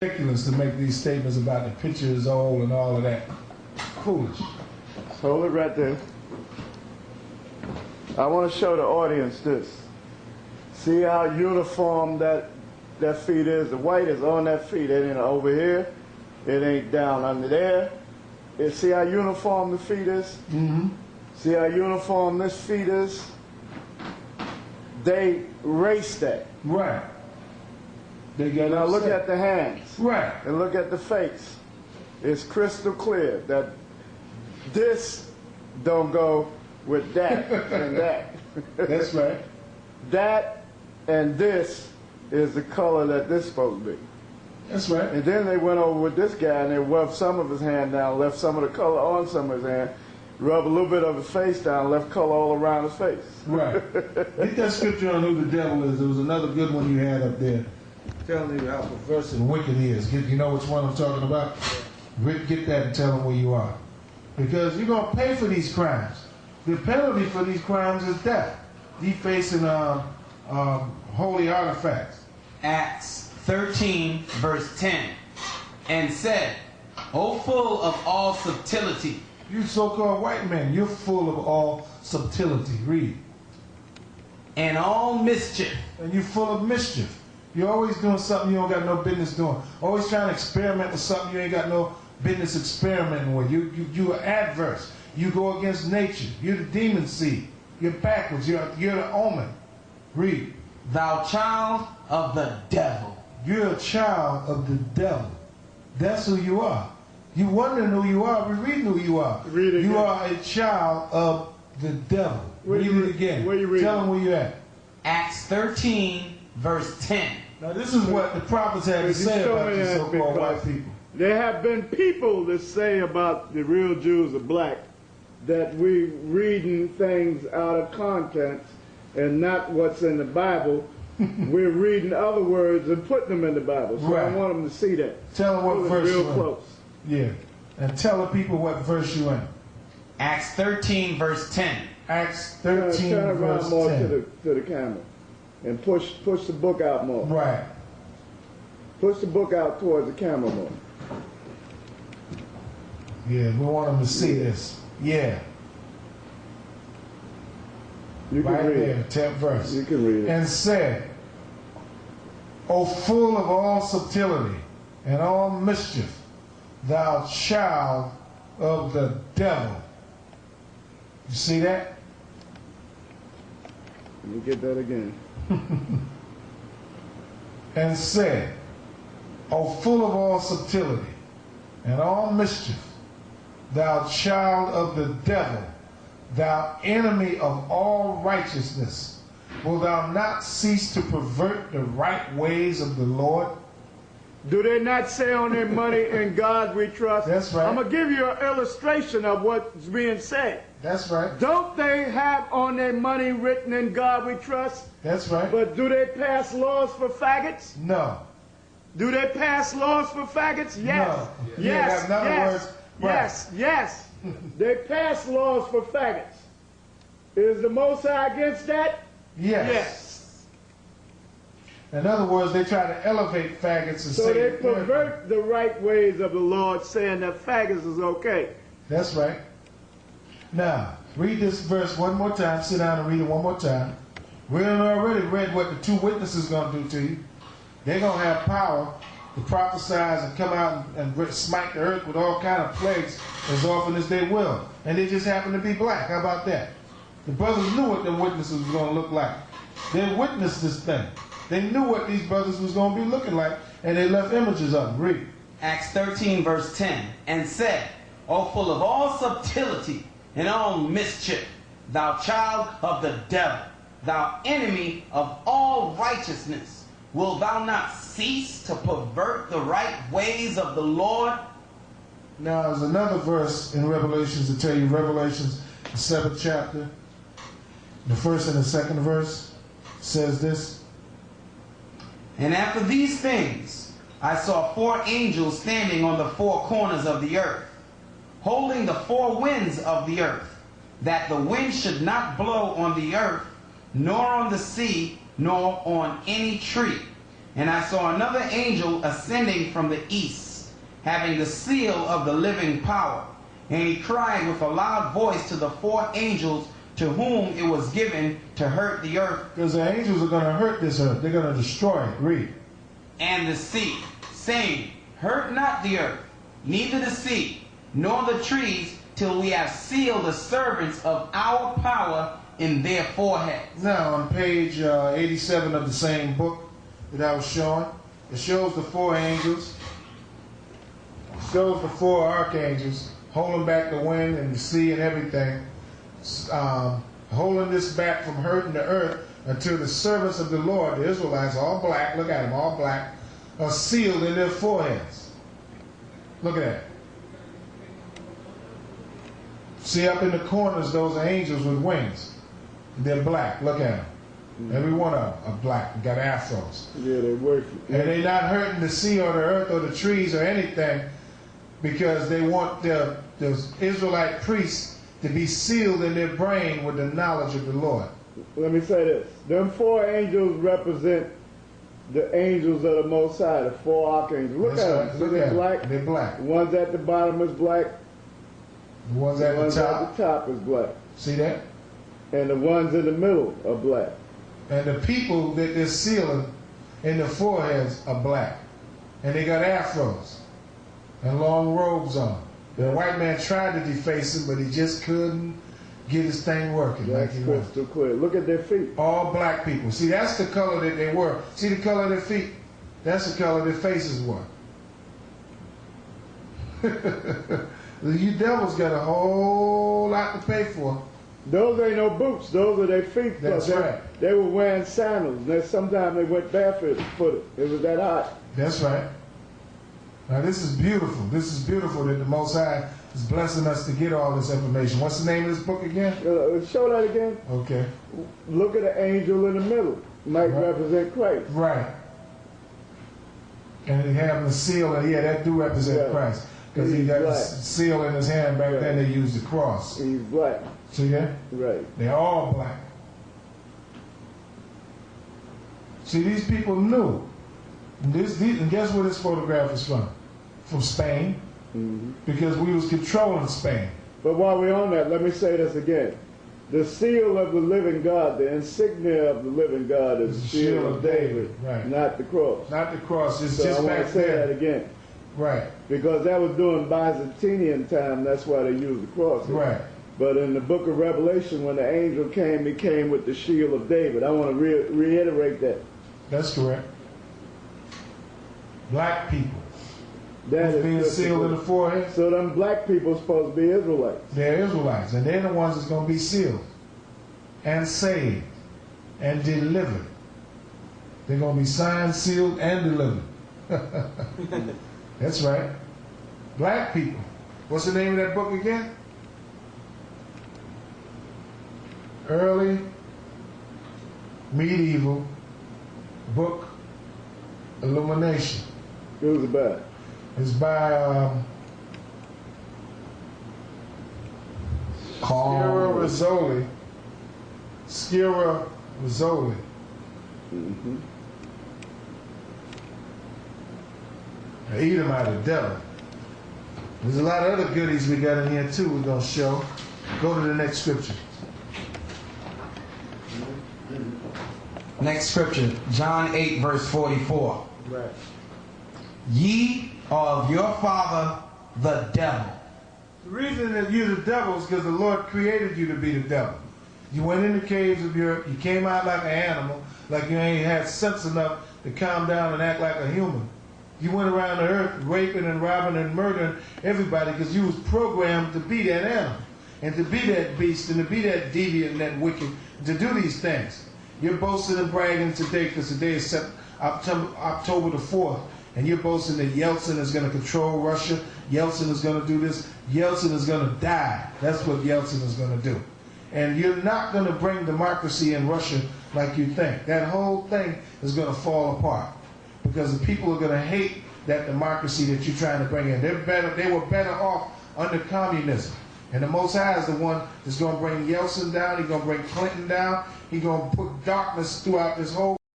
ridiculous to make these statements about the picture is old and all of that. Foolish. Hold it right there. I want to show the audience this. See how uniform that feet is? The white is on that feet. It ain't over here. It ain't down under there. See how uniform the feet is? Mm-hmm. See how uniform this feet is? They raced that. Right. They got now look at the hands. Right. And look at the face. It's crystal clear that this don't go with that and that. That's right. That and this is the color that this supposed to be. That's right. And then they went over with this guy and they rubbed some of his hand down, left some of the color on some of his hand, rubbed a little bit of his face down, left color all around his face. Right. Get that scripture on who the devil is. There was another good one you had up there telling you how perverse and wicked he is. You know which one I'm talking about? Get that and tell him where you are. Because you're going to pay for these crimes. The penalty for these crimes is death. Defacing holy artifacts. Acts 13, verse 10. And said, O full of all subtlety. You so-called white men, you're full of all subtlety. Read. And all mischief. And you're full of mischief. You're always doing something you don't got no business doing. Always trying to experiment with something you ain't got no business experimenting with. You are adverse. You go against nature. You're the demon seed. You're backwards. You're the omen. Read. Thou child of the devil. You're a child of the devil. That's who you are. You wondering who you are. We're reading who you are. Read it you again. are a child of the devil. Read it again. Where you reading? Tell them where you're at. Acts 13, verse 10. Now this is what the prophets had to say about these so-called white people. There have been people that say about the real Jews are black that we reading things out of context and not what's in the Bible. We're reading other words and putting them in the Bible. So Right. I want them to see that. Tell them what verse real you're close. in. Yeah. And tell the people what verse you're in. Acts 13, verse 10. Acts 13, Turn around verse more 10. to the camera. And push the book out more. Right. Push the book out towards the camera more. Yeah, we want them to see this. Yeah. You can Right read there, it. 10th verse. You can read it. And said, O full of all subtlety and all mischief, thou child of the devil. You see that? Let me get that again. And said, O full of all subtlety and all mischief, thou child of the devil, thou enemy of all righteousness, will thou not cease to pervert the right ways of the Lord? Do they not say on their money, in God we trust? That's right. I'm going to give you an illustration of what's being said. That's right. Don't they have on their money written, in God we trust? That's right. But do they pass laws for faggots? No. Do they pass laws for faggots? Yes. No. Yes. Yeah, in other Yes. words, right. Yes. Yes. They pass laws for faggots. Is the Most High against that? Yes. Yes. In other words, they try to elevate faggots and So say they pervert the right ways of the Lord, saying that faggots is okay. That's right. Now, read this verse one more time. Sit down and read it one more time. We done already read what the two witnesses going to do to you. They're going to have power to prophesy and come out and smite the earth with all kind of plagues as often as they will. And they just happen to be black. How about that? The brothers knew what the witnesses was going to look like. They witnessed this thing. They knew what these brothers was going to be looking like, and they left images of them. Read. Acts 13, verse 10. And said, O full of all subtlety and all mischief, thou child of the devil, thou enemy of all righteousness, will thou not cease to pervert the right ways of the Lord? Now, there's another verse in Revelations to tell you, Revelations, the 7th chapter, the first and the second verse says this. And after these things, I saw four angels standing on the four corners of the earth, holding the four winds of the earth, that the wind should not blow on the earth, nor on the sea, nor on any tree. And I saw another angel ascending from the east, having the seal of the living power. And he cried with a loud voice to the 4 angels to whom it was given to hurt the earth. Because the angels are going to hurt this earth. They're going to destroy it. Read. And the sea, saying, hurt not the earth, neither the sea, nor the trees, till we have sealed the servants of our power in their foreheads. Now, on page 87 of the same book that I was showing, it shows the 4 angels. It shows the 4 archangels holding back the wind and the sea and everything, holding this back from hurting the earth until the servants of the Lord, the Israelites, all black, look at them, all black, are sealed in their foreheads. Look at that. See up in the corners, those are angels with wings. They're black. Look at them. Every one of them are black. Got afros. Yeah, they work. And they're not hurting the sea or the earth or the trees or anything, because they want the Israelite priests to be sealed in their brain with the knowledge of the Lord. Let me say this. Them 4 angels represent the angels of the Most High, the 4 archangels. Look That's at right. them. Look They're at black. them. They're black. The ones at the bottom is black. The ones at the top. At the top is black. See that? And the ones in the middle are black. And the people that they're sealing in their foreheads are black. And they got afros and long robes on. The white man tried to deface him, but he just couldn't get his thing working. That's like he crystal clear. Look at their feet. All black people. See, that's the color that they were. See the color of their feet? That's the color their faces were. You devils got a whole lot to pay for. Those ain't no boots. Those are their feet. That's right. They were wearing sandals. Sometimes they went barefooted. It was that hot. That's right. Now this is beautiful. This is beautiful that the Most High is blessing us to get all this information. What's the name of this book again? Show that again. Okay. Look at the angel in the middle. Might represent Christ. Right. And he having the seal, and yeah, that do represent Christ. Because he got the seal in his hand. Back then they used the cross. He's black. See that? Right. They're all black. See, these people knew. And guess where this photograph is from? From Spain. Mm-hmm. Because we was controlling Spain. But while we're on that, let me say this again. The seal of the living God, the insignia of the living God is the shield of David, right. Not the cross. Not the cross. It's so just I back want to say there. that again. Right. Because that was during Byzantine time, that's why they used the cross. Right. But in the book of Revelation, when the angel came, he came with the shield of David. I want to reiterate that. That's correct. Black people. That is being sealed in the forehead. So them black people are supposed to be Israelites. They're Israelites, and they're the ones that's going to be sealed and saved and delivered. They're going to be signed, sealed, and delivered. That's right. Black people. What's the name of that book again? Early medieval book Illumination. Who's about? It's by Skira Rizzoli. Skira Rizzoli. Mm-hmm. Edomite, the devil. There's a lot of other goodies we got in here too we're going to show. Go to the next scripture. Next scripture, John 8, verse 44. Right. Ye are of your father, the devil. The reason that you're the devil is because the Lord created you to be the devil. You went in the caves of Europe, you came out like an animal, like you ain't had sense enough to calm down and act like a human. You went around the earth raping and robbing and murdering everybody because you was programmed to be that animal and to be that beast and to be that deviant and that wicked, to do these things. You're boasting and bragging today because today is October the 4th, and you're boasting that Yeltsin is going to control Russia, Yeltsin is going to do this, Yeltsin is going to die. That's what Yeltsin is going to do. And you're not going to bring democracy in Russia like you think. That whole thing is going to fall apart because the people are going to hate that democracy that you're trying to bring in. They were better off under communism. And the Most High is the one that's going to bring Yeltsin down. He's going to bring Clinton down. He's going to put darkness throughout this whole